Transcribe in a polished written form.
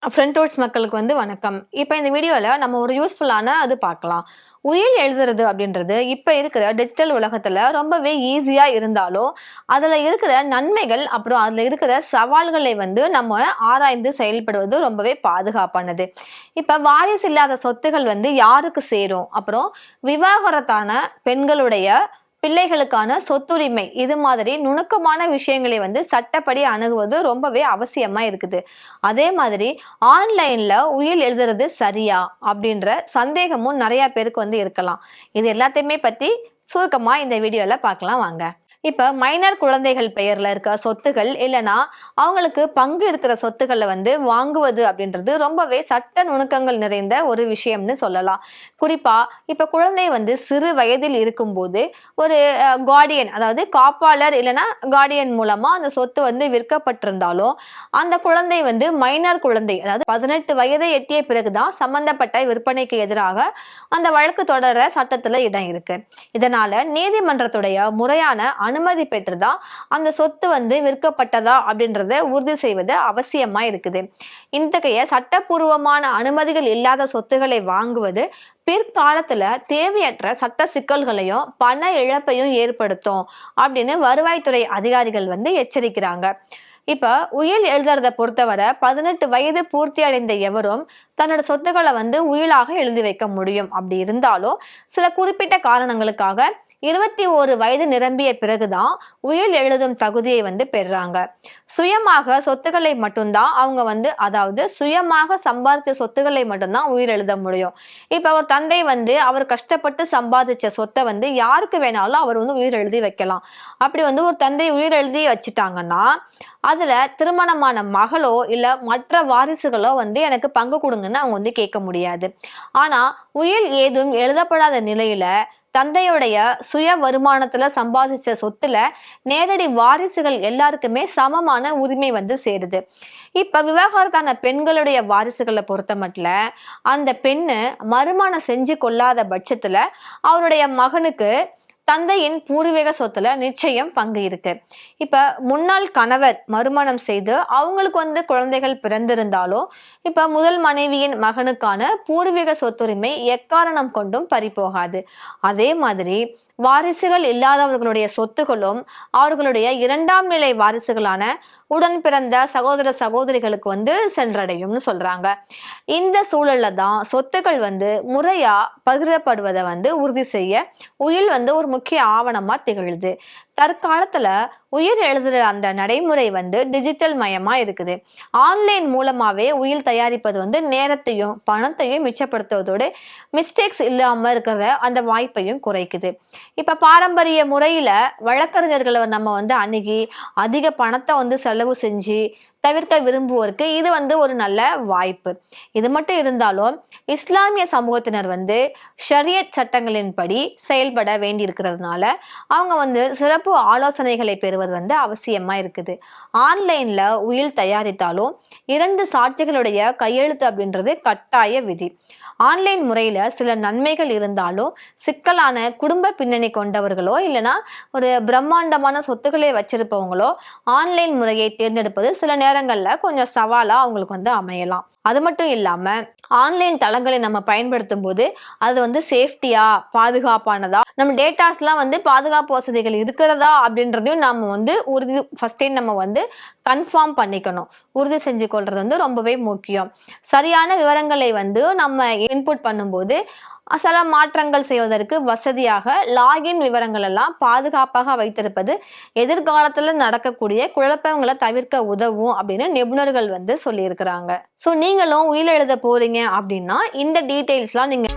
Front doors மக்களுக்கு வணக்கம். இப்போ இந்த வீடியோல நம்ம ஒரு யூஸ்ஃபுல்லான அது பார்க்கலாம். உயில் எழுதுறது அப்படின்றது இப்ப இருக்கிற டிஜிட்டல் உலகத்துல ரொம்பவே ஈஸியா இருந்தாலும், அதுல இருக்கிற நன்மைகள், அப்புறம் அதுல இருக்கிற சவால்களை நம்ம ஆராய்ந்து செயல்படுவது ரொம்பவே பாதுகாப்பானது. இப்ப வாரிசு இல்லாத சொத்துகள் யாருக்கு சேரும்? அப்புறம் விவாகரத்தான பெண்களுடைய பிள்ளைகளுக்கான சொத்துரிமை இது மாதிரி நுணுக்கமான விஷயங்களை சட்டப்படி அணுகுவது ரொம்பவே அவசியமா இருக்குது. அதே மாதிரி ஆன்லைன்ல உயில் எழுதுறது சரியா அப்படின்ற சந்தேகமும் நிறைய பேருக்கு இருக்கலாம். இது எல்லாத்தையுமே பத்தி சுருக்கமா இந்த வீடியோல பார்க்கலாம் வாங்க. இப்ப மைனர் குழந்தைகள் பெயர்ல இருக்க சொத்துகள் இல்லைன்னா அவங்களுக்கு பங்கு இருக்கிற சொத்துக்களை வாங்குவது அப்படின்றது ரொம்பவே சட்ட நுணுக்கங்கள் நிறைந்த ஒரு விஷயம்னு சொல்லலாம். குறிப்பா இப்ப குழந்தை சிறு வயதில் இருக்கும்போது ஒரு கார்டியன், அதாவது காப்பாளர் இல்லைன்னா கார்டியன் மூலமா அந்த சொத்து விற்கப்பட்டிருந்தாலும் அந்த குழந்தை மைனர் குழந்தை, அதாவது 18 வயதை எட்டிய பிறகுதான் சம்பந்தப்பட்ட விற்பனைக்கு எதிராக அந்த வழக்கு தொடர சட்டத்துல இடம் இருக்கு. இதனால நீதிமன்றத்துடைய முறையான அனுமதி பெற்றுதான் அந்த சொத்து விற்கப்பட்டதா அப்படின்றத உறுதி செய்வது அவசியமா இருக்குது. இத்தகைய சட்டப்பூர்வமான அனுமதிகள் இல்லாத சொத்துக்களை வாங்குவது பிற்காலத்துல தேவையற்ற சட்ட சிக்கல்களையும் பண இழப்பையும் ஏற்படுத்தும் அப்படின்னு வருவாய்த்துறை அதிகாரிகள் எச்சரிக்கிறாங்க. இப்ப உயில் எழுதுறத பொறுத்தவரை 18 வயது பூர்த்தி அடைந்த எவரும் தன்னோட சொத்துக்களை உயிலாக எழுதி வைக்க முடியும். அப்படி இருந்தாலும் சில குறிப்பிட்ட காரணங்களுக்காக 21 வயது நிரம்பிய பிறகுதான் உயில் எழுதும் தகுதியை பெறுறாங்க. சுயமாக சொத்துக்களை மட்டும்தான் அவங்க அதாவது சுயமாக சம்பாதிச்ச சொத்துக்களை மட்டும்தான் உயில் எழுத முடியும். இப்ப ஒரு தந்தை அவர் கஷ்டப்பட்டு சம்பாதிச்ச சொத்தை யாருக்கு வேணாலும் அவர் உயிர் எழுதி வைக்கலாம். அப்படி ஒரு தந்தை உயிர் எழுதி வச்சுட்டாங்கன்னா அதுல திருமணமான மகளோ இல்ல மற்ற வாரிசுகளோ எனக்கு பங்கு கொடுங்கன்னு அவங்க கேட்க முடியாது. ஆனா உயில் ஏதும் எழுதப்படாத நிலையில தந்தையுடைய சுய வருமானத்துல சம்பாதிச்ச சொத்துல நேரடி வாரிசுகள் எல்லாருக்குமே சமமான உரிமை சேருது. இப்ப விவாகரத்தான பெண்களுடைய வாரிசுகளை பொறுத்த மட்டும் அந்த பெண்ணு மறுமணம் செஞ்சு கொள்ளாத பட்சத்துல அவருடைய மகனுக்கு தந்தையின் பூர்வீக சொத்துல நிச்சயம் பங்கு இருக்கு. இப்ப முன்னாள் கணவர் மறுமணம் செய்து அவங்களுக்கு குழந்தைகள் பிறந்திருந்தாலும் இப்ப முதல் மனைவியின் மகனுக்கான பூர்வீக சொத்துரிமை எக்காரணம் கொண்டும் பறிபோகாது. அதே மாதிரி வாரிசுகள் இல்லாதவர்களுடைய சொத்துகளும் அவர்களுடைய இரண்டாம் நிலை வாரிசுகளான உடன் பிறந்த சகோதர சகோதரிகளுக்கு சென்றடையும்னு சொல்றாங்க. இந்த சூழல்ல தான் சொத்துக்கள் முறையா பகிரப்படுவதை உறுதி செய்ய உயில் ஒரு முக்கிய ஆவணமா திகழுது. தற்காலத்துல உயிர் எழுதுற அந்த நடைமுறை டிஜிட்டல் மயமா இருக்குது. ஆன்லைன் மூலமாவே உயில் தயாரிப்பது நேரத்தையும் பணத்தையும் மிச்சப்படுத்துவதோடு மிஸ்டேக்ஸ் இல்லாம இருக்கிற அந்த வாய்ப்பையும் குறைக்குது. இப்ப பாரம்பரிய முறையில வழக்கறிஞர்களை நம்ம அணுகி அதிக பணத்தை செலவு செஞ்சு தவிர்க்க விரும்புவோருக்கு இது ஒரு நல்ல வாய்ப்பு. இது மட்டும் இருந்தாலும் இஸ்லாமிய சமூகத்தினர் ஷரியத் சட்டங்களின்படி செயல்பட வேண்டி இருக்கிறதுனால அவங்க சிறப்பு ஆலோசனைகளை பெறுவது அவசியமா இருக்குது. ஆன்லைன்ல உயில் தயாரித்தாலும் 2 சாட்சிகளுடைய கையெழுத்து அப்படின்றது கட்டாய விதி. ஆன்லைன் முறையில சில நன்மைகள் இருந்தாலும் சிக்கலான குடும்ப பின்னணி கொண்டவர்களோ இல்லைன்னா ஒரு பிரம்மாண்டமான சொத்துக்களை வச்சிருப்பவங்களோ ஆன்லைன் முறையை தேர்ந்தெடுப்பது சில நேரங்கள்ல கொஞ்சம் சவாலா அவங்களுக்கு அமையலாம். அது மட்டும் இல்லாம ஆன்லைன் தளங்களை நம்ம பயன்படுத்தும் போது அது சேஃப்டியா பாதுகாப்பானதா, நம்ம டேட்டாஸ் எல்லாம் பாதுகாப்பு வசதிகள் இருக்கிறதா அப்படின்றதையும் நம்ம உறுதி ஃபர்ஸ்டே நம்ம கன்ஃபார்ம் பண்ணிக்கணும். உறுதி செஞ்சு கொள்றது ரொம்பவே முக்கியம். சரியான விவரங்களை நம்ம இன்புட் பண்ணும்போது சில மாற்றங்கள் செய்வதற்கு வசதியாக லாகின் விவரங்கள் எல்லாம் பாதுகாப்பாக வைத்திருப்பது எதிர்காலத்துல நடக்கக்கூடிய குழப்பங்களை தவிர்க்க உதவும் அப்படின்னு நிபுணர்கள் சொல்லியிருக்கிறாங்க. ஸோ நீங்களும் உயில் எழுத போறீங்க அப்படின்னா இந்த டீட்டெயில்ஸ்லாம் நீங்க